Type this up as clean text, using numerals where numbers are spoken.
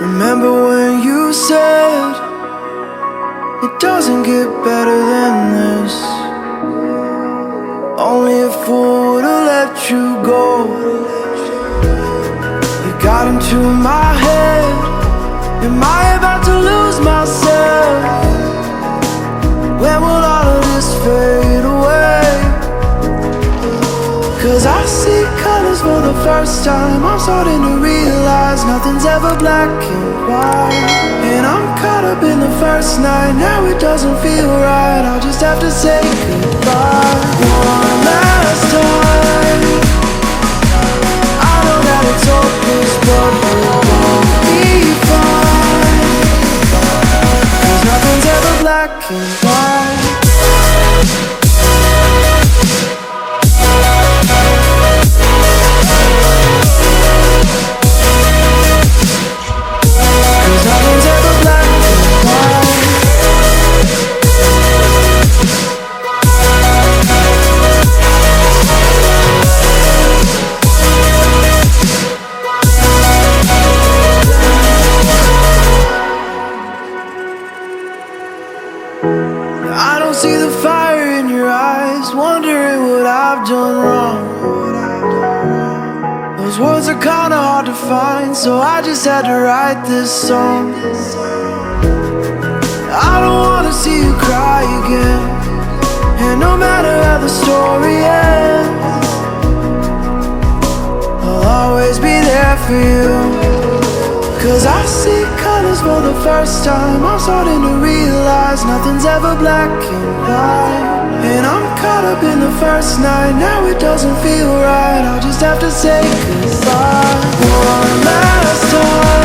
Remember when you said it doesn't get better than this? Only a fool would've let you go. You got into my head. Am I about to lose myself? When will all of this fade away? 'Cause I see colors for the first time. I'm starting to realize nothing's ever black and white. And I'm caught up in the first night. Now it doesn't feel right. I'll just have to say goodbye one last time. I know that it's hopeless, but we'll both be fine. 'Cause nothing's ever black and white. I don't see the fire in your eyes, wondering what I've done wrong. Those words are kinda hard to find, so I just had to write this song. I don't wanna see you cry again, and no matter how the story ends, I'll always be there for you. 'Cause I see colors for the first time. I'm starting to realize nothing's ever black and white. And I'm caught up in the first night. Now it doesn't feel right. I'll just have to say goodbye one last time.